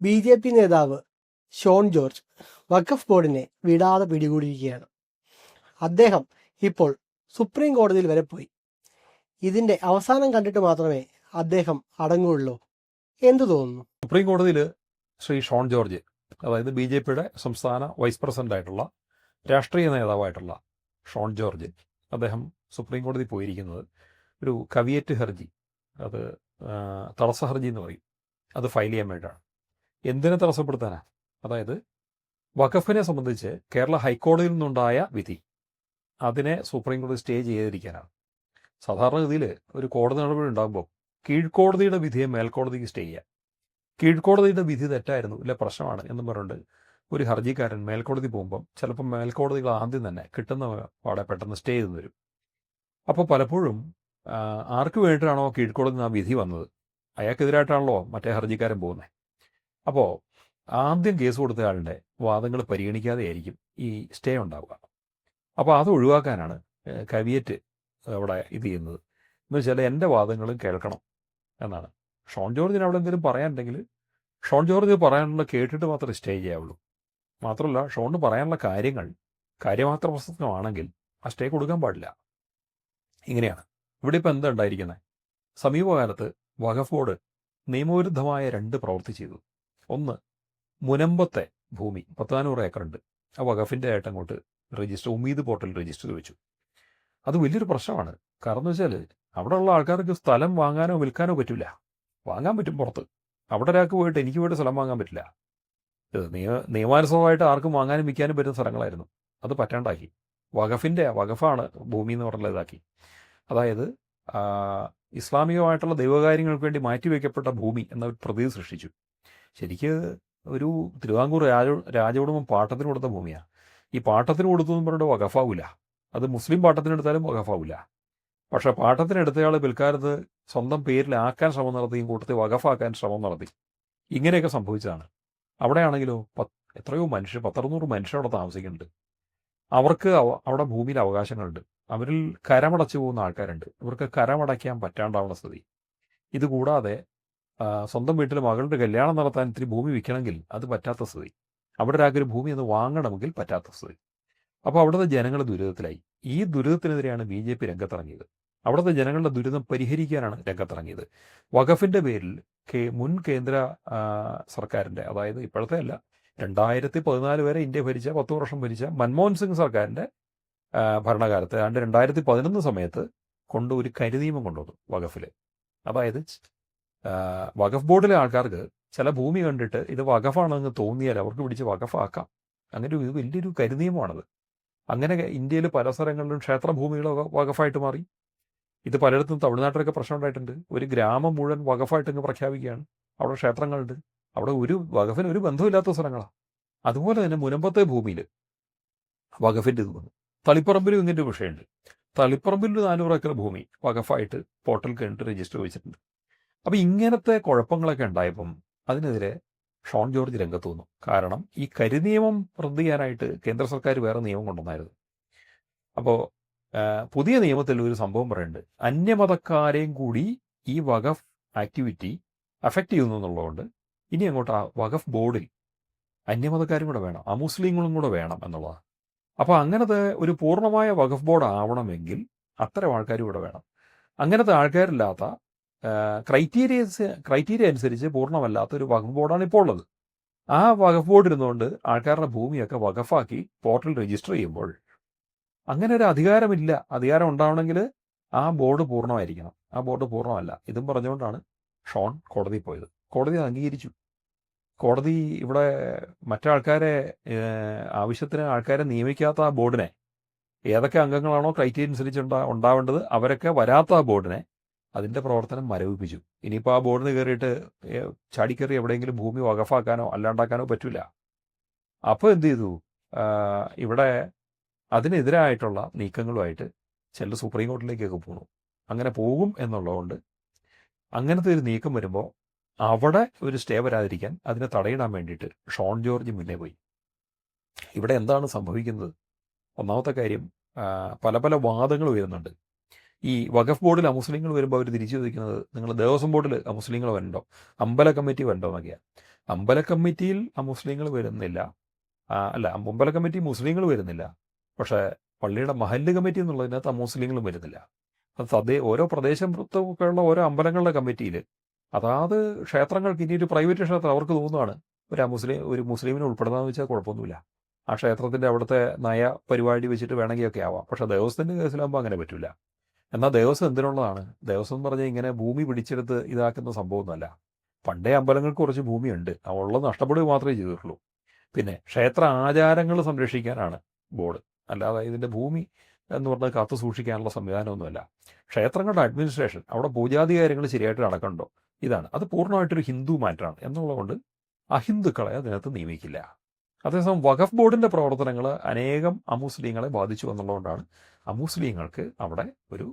BJP. നേതാവ് ഷോൺ ജോർജ് വഖഫ് ബോർഡിനെ വിടാതെ പിടികൂടിയിരിക്കുകയാണ്. അദ്ദേഹം ഇപ്പോൾ സുപ്രീം കോടതിയിൽ വരെ പോയി. ഇതിൻ്റെ അവസാനം കണ്ടിട്ട് മാത്രമേ അദ്ദേഹം അടങ്ങുകയുള്ളൂ. എന്തു തോന്നുന്നു? സുപ്രീം കോടതിയിൽ ശ്രീ ഷോൺ ജോർജ്, അതായത് ബി.ജെ.പിയുടെ സംസ്ഥാന വൈസ് പ്രസിഡൻ്റായിട്ടുള്ള രാഷ്ട്രീയ നേതാവായിട്ടുള്ള ഷോൺ ജോർജ്, അദ്ദേഹം സുപ്രീം കോടതി പോയിരിക്കുന്നത് ഒരു കവിയറ്റ് ഹർജി, അത് തടസ്സ ഹർജി എന്ന് പറയും, അത് ഫയൽ ചെയ്യാൻ വേണ്ടിയിട്ടാണ്. എന്തിനെ തടസ്സപ്പെടുത്താനാണ്? അതായത് വഖഫിനെ സംബന്ധിച്ച് കേരള ഹൈക്കോടതിയിൽ നിന്നുണ്ടായ വിധി, അതിനെ സുപ്രീം കോടതി സ്റ്റേ ചെയ്തിരിക്കാനാണ്. സാധാരണഗതിയിൽ ഒരു കോടതി നടപടി ഉണ്ടാകുമ്പോൾ കീഴ്ക്കോടതിയുടെ വിധിയെ മേൽക്കോടതിക്ക് സ്റ്റേ ചെയ്യുക. കീഴ്ക്കോടതിയുടെ വിധി തെറ്റായിരുന്നു, ഇല്ല പ്രശ്നമാണ് എന്നും പറഞ്ഞുകൊണ്ട് ഒരു ഹർജിക്കാരൻ മേൽക്കോടതി പോകുമ്പം ചിലപ്പോൾ മേൽക്കോടതികൾ ആദ്യം തന്നെ കിട്ടുന്ന പാടെ പെട്ടെന്ന് സ്റ്റേ ചെയ്ത് വരും. അപ്പോൾ പലപ്പോഴും ആർക്ക് വേണ്ടിയിട്ടാണോ കീഴ്ക്കോടതി ആ വിധി വന്നത്, അയാൾക്കെതിരായിട്ടാണല്ലോ മറ്റേ ഹർജിക്കാരൻ പോകുന്നത്. അപ്പോൾ ആദ്യം കേസ് കൊടുത്ത ആളുടെ വാദങ്ങൾ പരിഗണിക്കാതെ ആയിരിക്കും ഈ സ്റ്റേ ഉണ്ടാവുക. അപ്പോൾ അത് ഒഴിവാക്കാനാണ് കവിയറ്റ് അവിടെ ഇത് ചെയ്യുന്നത്. എന്ന് വെച്ചാൽ എൻ്റെ വാദങ്ങളും കേൾക്കണം എന്നാണ്. ഷോൺ ജോർജിന് അവിടെ എന്തെങ്കിലും പറയാനുണ്ടെങ്കിൽ ഷോൺ ജോർജ് പറയാനുള്ള കേട്ടിട്ട് മാത്രമേ സ്റ്റേ ചെയ്യാവുള്ളൂ. മാത്രമല്ല, ഷോണിന് പറയാനുള്ള കാര്യങ്ങൾ കാര്യമാത്ര പ്രസക്തമാണെങ്കിൽ ആ സ്റ്റേ കൊടുക്കാൻ പാടില്ല. ഇങ്ങനെയാണ് ഇവിടെ ഇപ്പോൾ എന്താ ഉണ്ടായിരിക്കുന്നത്? സമീപകാലത്ത് വഖഫ് ബോർഡ് നിയമവിരുദ്ധമായ 2 പ്രവൃത്തി ചെയ്തു. ഒന്ന്, മുനമ്പത്തെ ഭൂമി 14 ഏക്കറുണ്ട്, ആ വഖഫിൻ്റെ ആയിട്ട് അങ്ങോട്ട് ഉമീദ് പോർട്ടൽ രജിസ്റ്റർ ചെയ്ത് വെച്ചു. അത് വലിയൊരു പ്രശ്നമാണ്. കാരണം എന്ന് വെച്ചാൽ അവിടെയുള്ള ആൾക്കാർക്ക് സ്ഥലം വാങ്ങാനോ വിൽക്കാനോ പറ്റില്ല. വാങ്ങാൻ പറ്റും പുറത്ത്, അവിടെ ഒരാൾക്ക് പോയിട്ട് എനിക്ക് പോയിട്ട് സ്ഥലം വാങ്ങാൻ പറ്റില്ല. നിയമാനുസൃതമായിട്ട് ആർക്കും വാങ്ങാനും വിൽക്കാനും പറ്റുന്ന സ്ഥലങ്ങളായിരുന്നു, അത് പറ്റാണ്ടാക്കി. വഖഫാണ് ഭൂമി എന്ന് പറഞ്ഞുള്ള ഇതാക്കി. അതായത് ഇസ്ലാമികമായിട്ടുള്ള ദൈവകാര്യങ്ങൾക്ക് വേണ്ടി മാറ്റിവെക്കപ്പെട്ട ഭൂമി എന്ന ഒരു പ്രതീതി സൃഷ്ടിച്ചു. ശരിക്ക് ഒരു തിരുവിതാംകൂർ രാജകുടുംബം പാട്ടത്തിന് കൊടുത്ത ഭൂമിയാണ്. ഈ പാട്ടത്തിന് കൊടുത്തു എന്ന് പറഞ്ഞിട്ട് വഖഫാവില്ല. അത് മുസ്ലിം പാട്ടത്തിനെടുത്താലും വഖഫാവില്ല. പക്ഷേ പാട്ടത്തിനെടുത്തയാൾ പിൽക്കാലത്ത് സ്വന്തം പേരിലാക്കാൻ ശ്രമം നടത്തിയും കൂട്ടത്തിൽ വഖഫാക്കാൻ ശ്രമം നടത്തി. ഇങ്ങനെയൊക്കെ സംഭവിച്ചതാണ്. അവിടെയാണെങ്കിലോ എത്രയോ മനുഷ്യർ, 100-100 മനുഷ്യർ അവിടെ താമസിക്കുന്നുണ്ട്. അവർക്ക് അവിടെ ഭൂമിയിൽ അവകാശങ്ങളുണ്ട്. അവരിൽ കരമടച്ചു പോകുന്ന ആൾക്കാരുണ്ട്. ഇവർക്ക് കരമടയ്ക്കാൻ പറ്റാണ്ടാവുന്ന സ്ഥിതി. ഇതുകൂടാതെ സ്വന്തം വീട്ടിൽ മകളുടെ കല്യാണം നടത്താൻ ഇത്തിരി ഭൂമി വിൽക്കണമെങ്കിൽ അത് പറ്റാത്ത സ്ഥിതി. അവിടെ ഒരാൾക്കൊരു ഭൂമി ഒന്ന് വാങ്ങണമെങ്കിൽ പറ്റാത്ത സ്ഥിതി. അപ്പോൾ അവിടുത്തെ ജനങ്ങൾ ദുരിതത്തിലായി. ഈ ദുരിതത്തിനെതിരെയാണ് ബി.ജെ.പി. രംഗത്തിറങ്ങിയത്. അവിടുത്തെ ജനങ്ങളുടെ ദുരിതം പരിഹരിക്കാനാണ് രംഗത്തിറങ്ങിയത്. വഖഫിൻ്റെ പേരിൽ മുൻ കേന്ദ്ര സർക്കാരിൻ്റെ, അതായത് ഇപ്പോഴത്തെ അല്ല, 2014 വരെ ഇന്ത്യ ഭരിച്ച 10 വർഷം ഭരിച്ച മൻമോഹൻ സിംഗ് സർക്കാരിൻ്റെ ഭരണകാലത്ത് 2011 സമയത്ത് ഒരു കരിനിയമം കൊണ്ടുവന്നു വഖഫിൽ. അതായത് വഖഫ് ബോർഡിലെ ആൾക്കാർക്ക് ചില ഭൂമി കണ്ടിട്ട് ഇത് വഖഫാണെന്ന് തോന്നിയാൽ അവർക്ക് പിടിച്ച് വഖഫാക്കാം. അങ്ങനെ ഇത് വലിയൊരു കരിനിയമമാണത്. അങ്ങനെ ഇന്ത്യയിൽ പല സ്ഥലങ്ങളിലും ക്ഷേത്രഭൂമികളൊക്കെ വഖഫായിട്ട് മാറി. ഇത് പലയിടത്തും തമിഴ്നാട്ടിലൊക്കെ പ്രശ്നം ഉണ്ടായിട്ടുണ്ട്. ഒരു ഗ്രാമം മുഴുവൻ വഖഫായിട്ട് അങ്ങ് പ്രഖ്യാപിക്കുകയാണ്. അവിടെ ക്ഷേത്രങ്ങളുണ്ട്, അവിടെ വഖഫിന് ഒരു ബന്ധമില്ലാത്ത സ്ഥലങ്ങളാണ്. അതുപോലെ തന്നെ മുനമ്പത്തെ ഭൂമിയിൽ വഖഫിൻ്റെ ഇത് വന്നു. തളിപ്പറമ്പിലും ഇങ്ങനൊരു വിഷയമുണ്ട്. തളിപ്പറമ്പിൽ 400 ഏക്കർ ഭൂമി വഖഫായിട്ട് പോർട്ടൽ കഴിഞ്ഞിട്ട് രജിസ്റ്റർ വെച്ചിട്ടുണ്ട്. അപ്പോൾ ഇങ്ങനത്തെ കുഴപ്പങ്ങളൊക്കെ ഉണ്ടായപ്പം അതിനെതിരെ ഷോൺ ജോർജ് രംഗത്ത് വന്നു. കാരണം ഈ കരിനിയമം റദ്ദ് ചെയ്യാനായിട്ട് കേന്ദ്ര സർക്കാർ വേറെ നിയമം കൊണ്ടുവന്നായിരുന്നു. അപ്പോൾ പുതിയ നിയമത്തിൽ ഒരു സംഭവം പറയുന്നുണ്ട്, അന്യമതക്കാരെയും കൂടി ഈ വഖഫ് ആക്ടിവിറ്റി അഫക്റ്റ് ചെയ്യുന്നു എന്നുള്ളതുകൊണ്ട് ഇനി അങ്ങോട്ട് ആ വഖഫ് ബോർഡിൽ അന്യമതക്കാരും കൂടെ വേണം, അമുസ്ലിങ്ങളും കൂടെ വേണം എന്നുള്ളതാണ്. അപ്പോൾ അങ്ങനത്തെ ഒരു പൂർണ്ണമായ വഖഫ് ബോർഡ് ആവണമെങ്കിൽ അത്തരം ആൾക്കാരും ഇവിടെ വേണം. അങ്ങനത്തെ ആൾക്കാരില്ലാത്ത ക്രൈറ്റീരിയ അനുസരിച്ച് പൂർണ്ണമല്ലാത്ത ഒരു വഖഫ് ബോർഡാണ് ഇപ്പോൾ ഉള്ളത്. ആ വഖഫ് ബോർഡ് ഇരുന്നുകൊണ്ട് ആൾക്കാരുടെ ഭൂമിയൊക്കെ വഖഫാക്കി പോർട്ടൽ രജിസ്റ്റർ ചെയ്യുമ്പോൾ അങ്ങനെ ഒരു അധികാരമില്ല. അധികാരം ഉണ്ടാവണമെങ്കിൽ ആ ബോർഡ് പൂർണ്ണമായിരിക്കണം. ആ ബോർഡ് പൂർണ്ണമല്ല. ഇതും പറഞ്ഞുകൊണ്ടാണ് ഷോൺ കോടതിയിൽ പോയത്. കോടതി അംഗീകരിച്ചു. കോടതി ഇവിടെ മറ്റാൾക്കാരെ ആവശ്യത്തിന് ആൾക്കാരെ നിയമിക്കാത്ത ആ ബോർഡിനെ, ഏതൊക്കെ അംഗങ്ങളാണോ ക്രൈറ്റീരിയ അനുസരിച്ച് ഉണ്ടാവേണ്ടത് അവരൊക്കെ വരാത്ത ആ ബോർഡിനെ അതിൻ്റെ പ്രവർത്തനം മരവിപ്പിച്ചു. ഇനിയിപ്പോൾ ആ ബോർഡിന് കയറിയിട്ട് ചാടിക്കയറി എവിടെയെങ്കിലും ഭൂമി വഖഫാക്കാനോ അല്ലാണ്ടാക്കാനോ പറ്റില്ല. അപ്പോൾ എന്ത് ചെയ്തു? ഇവിടെ അതിനെതിരായിട്ടുള്ള നീക്കങ്ങളുമായിട്ട് ചില സുപ്രീം കോടതിയിലേക്കൊക്കെ പോകണം. അങ്ങനെ പോകും എന്നുള്ളതുകൊണ്ട് അങ്ങനത്തെ ഒരു നീക്കം വരുമ്പോൾ അവിടെ ഒരു സ്റ്റേ വരാതിരിക്കാൻ അതിനെ തടയിടാൻ വേണ്ടിയിട്ട് ഷോൺ ജോർജ് മുന്നേ പോയി. ഇവിടെ എന്താണ് സംഭവിക്കുന്നത്? ഒന്നാമത്തെ കാര്യം, പല പല വാദങ്ങൾ വരുന്നുണ്ട്. ഈ വഖഫ് ബോർഡിൽ അമുസ്ലിങ്ങൾ വരുമ്പോൾ അവർ തിരിച്ചു ചോദിക്കുന്നത്, നിങ്ങൾ ദേവസ്വം ബോർഡിൽ അമുസ്ലിങ്ങൾ വരണ്ടോ, അമ്പല കമ്മിറ്റി വരണ്ടോ എന്നൊക്കെയാണ്. അമ്പല കമ്മിറ്റിയിൽ അമുസ്ലിങ്ങൾ വരുന്നില്ല. അല്ല, അമ്പല കമ്മിറ്റി മുസ്ലിങ്ങൾ വരുന്നില്ല. പക്ഷേ പള്ളിയുടെ മഹല്ല് കമ്മിറ്റി എന്നുള്ളതിനകത്ത് അമുസ്ലിങ്ങളും വരുന്നില്ല. അത് ഓരോ പ്രദേശത്തൊക്കെയുള്ള ഓരോ അമ്പലങ്ങളുടെ കമ്മിറ്റിയിൽ അതാത് ക്ഷേത്രങ്ങൾക്ക് ഇനി ഒരു പ്രൈവറ്റ് ക്ഷേത്രം അവർക്ക് തോന്നുകയാണ് ഒരു മുസ്ലിമിനെ ഉൾപ്പെടുന്നതെന്ന് വെച്ചാൽ കുഴപ്പമൊന്നുമില്ല. ആ ക്ഷേത്രത്തിൻ്റെ അവിടുത്തെ നയ പരിപാടി വെച്ചിട്ട് വേണമെങ്കിലൊക്കെ ആവാം. പക്ഷേ ദേവസ്വത്തിൻ്റെ കേസിലാകുമ്പോൾ അങ്ങനെ പറ്റില്ല. എന്നാൽ ദേവസ്വം എന്തിനുള്ളതാണ്? ദേവസ്വം എന്ന് പറഞ്ഞാൽ ഇങ്ങനെ ഭൂമി പിടിച്ചെടുത്ത് ഇതാക്കുന്ന സംഭവമൊന്നുമല്ല. പണ്ടേ അമ്പലങ്ങൾക്ക് കുറച്ച് ഭൂമിയുണ്ട്, ഉള്ളത് നഷ്ടപ്പെടുക മാത്രമേ ചെയ്തിട്ടുള്ളൂ. പിന്നെ ക്ഷേത്ര ആചാരങ്ങൾ സംരക്ഷിക്കാനാണ് ബോർഡ്, അല്ലാതെ ഇതിൻ്റെ ഭൂമി എന്ന് പറഞ്ഞാൽ കാത്തു സൂക്ഷിക്കാനുള്ള സംവിധാനമൊന്നുമല്ല. ക്ഷേത്രങ്ങളുടെ അഡ്മിനിസ്ട്രേഷൻ, അവിടെ പൂജാതി കാര്യങ്ങൾ ശരിയായിട്ട് നടക്കണ്ടോ, ഇതാണ്. അത് പൂർണ്ണമായിട്ടൊരു ഹിന്ദു മാറ്ററാണ് എന്നുള്ളതുകൊണ്ട് അഹിന്ദുക്കളെ അതിനകത്ത് നിയമിക്കില്ല. അതേസമയം വഖഫ് ബോർഡിൻ്റെ പ്രവർത്തനങ്ങൾ അനേകം അമുസ്ലിങ്ങളെ ബാധിച്ചു എന്നുള്ളതുകൊണ്ടാണ് അമുസ്ലിങ്ങൾക്ക് അവിടെ ഒരു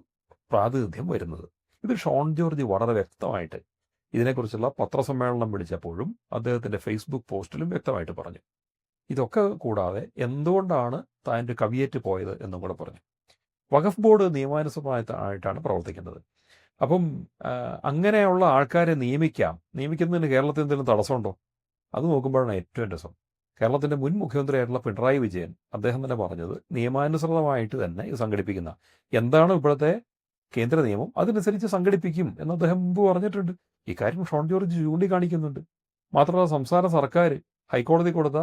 പ്രാതിനിധ്യം വരുന്നത്. ഇത് ഷോൺ ജോർജ് വളരെ വ്യക്തമായിട്ട് ഇതിനെക്കുറിച്ചുള്ള പത്രസമ്മേളനം വിളിച്ചപ്പോഴും അദ്ദേഹത്തിൻ്റെ ഫേസ്ബുക്ക് പോസ്റ്റിലും വ്യക്തമായിട്ട് പറഞ്ഞു. ഇതൊക്കെ കൂടാതെ എന്തുകൊണ്ടാണ് താൻ കവിയേറ്റ് പോയത് എന്നും കൂടെ പറഞ്ഞു. വഖഫ് ബോർഡ് നിയമാനുസൃതമായിട്ടാണ് പ്രവർത്തിക്കുന്നത്. അപ്പം അങ്ങനെയുള്ള ആൾക്കാരെ നിയമിക്കുന്നതിന് കേരളത്തിൽ എന്തെങ്കിലും തടസ്സമുണ്ടോ? അത് നോക്കുമ്പോഴാണ് ഏറ്റവും രസം. കേരളത്തിൻ്റെ മുൻ മുഖ്യമന്ത്രിയായിട്ടുള്ള പിണറായി വിജയൻ അദ്ദേഹം തന്നെ പറഞ്ഞത് നിയമാനുസൃതമായിട്ട് തന്നെ ഇത് സംഘടിപ്പിക്കുന്ന എന്താണ് ഇപ്പോഴത്തെ കേന്ദ്ര നിയമം അതനുസരിച്ച് സംഘടിപ്പിക്കും എന്ന് അദ്ദേഹം മുമ്പ് പറഞ്ഞിട്ടുണ്ട്. ഇക്കാര്യം ഷോൺ ജോർജ് ചൂണ്ടിക്കാണിക്കുന്നുണ്ട്. മാത്രമല്ല സംസ്ഥാന സർക്കാർ ഹൈക്കോടതി കൊടുത്ത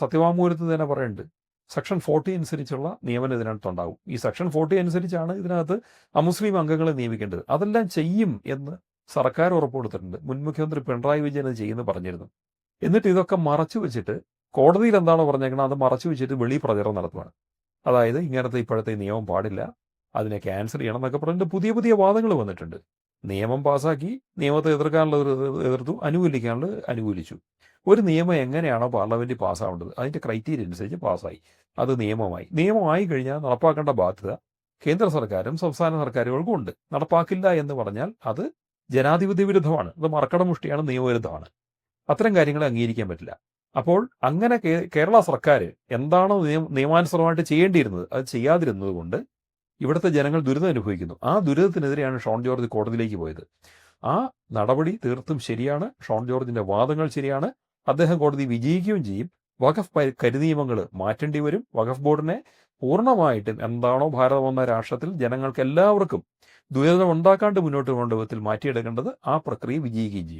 സത്യവാങ്മൂലത്തിൽ തന്നെ പറയുന്നുണ്ട് സെക്ഷൻ 40 അനുസരിച്ചുള്ള നിയമനം ഇതിനകത്തുണ്ടാവും. ഈ സെക്ഷൻ 40 അനുസരിച്ചാണ് ഇതിനകത്ത് അമുസ്ലിം അംഗങ്ങളെ നിയമിക്കേണ്ടത്. അതെല്ലാം ചെയ്യും എന്ന് സർക്കാർ ഉറപ്പ് കൊടുത്തിട്ടുണ്ട്. മുൻ മുഖ്യമന്ത്രി പിണറായി വിജയൻ അത് ചെയ്യുമെന്ന് പറഞ്ഞിരുന്നു. എന്നിട്ട് ഇതൊക്കെ മറച്ചു വെച്ചിട്ട് കോടതിയിൽ എന്താണോ പറഞ്ഞേക്കുന്നത് അത് മറച്ചു വെച്ചിട്ട് വെളി പ്രചരണം നടത്തുവാണ്. അതായത് ഇങ്ങനത്തെ ഇപ്പോഴത്തെ നിയമം പാടില്ല, അതിനെ ക്യാൻസൽ ചെയ്യണം എന്നൊക്കെ പറഞ്ഞിട്ട് പുതിയ പുതിയ വാദങ്ങൾ വന്നിട്ടുണ്ട്. നിയമം പാസ്സാക്കി, നിയമത്തെ എതിർക്കാനുള്ളത് എതിർത്തു, അനുകൂലിക്കാനുള്ളത് അനുകൂലിച്ചു. ഒരു നിയമം എങ്ങനെയാണോ പാർലമെൻറ്റിൽ പാസ്സാവേണ്ടത് അതിൻ്റെ ക്രൈറ്റീരിയ അനുസരിച്ച് പാസ്സായി, അത് നിയമമായി കഴിഞ്ഞാൽ നടപ്പാക്കേണ്ട ബാധ്യത കേന്ദ്ര സർക്കാരും സംസ്ഥാന സർക്കാരുകൾക്കും ഉണ്ട്. നടപ്പാക്കില്ല എന്ന് പറഞ്ഞാൽ അത് ജനാധിപത്യ വിരുദ്ധമാണ്, അത് മറക്കടമുഷ്ടിയാണ്, നിയമവിരുദ്ധമാണ്. അത്തരം കാര്യങ്ങളെ അംഗീകരിക്കാൻ പറ്റില്ല. അപ്പോൾ അങ്ങനെ കേരള സർക്കാർ എന്താണോ നിയമാനുസൃതമായിട്ട് ചെയ്യേണ്ടിയിരുന്നത് അത് ചെയ്യാതിരുന്നത് കൊണ്ട് ഇവിടുത്തെ ജനങ്ങൾ ദുരിതം അനുഭവിക്കുന്നു. ആ ദുരിതത്തിനെതിരെയാണ് ഷോൺ ജോർജ് കോടതിയിലേക്ക് പോയത്. ആ നടപടി തീർത്തും ശരിയാണ്. ഷോൺ ജോർജിൻ്റെ വാദങ്ങൾ ശരിയാണ്. അദ്ദേഹം കോടതി വിജയിക്കുകയും ചെയ്യും. വഖഫ് കരിനിയമങ്ങൾ മാറ്റേണ്ടി വരും. വഖഫ് ബോർഡിനെ പൂർണ്ണമായിട്ടും എന്താണോ ഭാരതം എന്ന രാഷ്ട്രത്തിൽ ജനങ്ങൾക്ക് എല്ലാവർക്കും ദുരിതം ഉണ്ടാക്കാണ്ട് മുന്നോട്ട് കൊണ്ടുപോകത്തിൽ മാറ്റിയെടുക്കേണ്ടത്, ആ പ്രക്രിയ വിജയിക്കുകയും ചെയ്യും.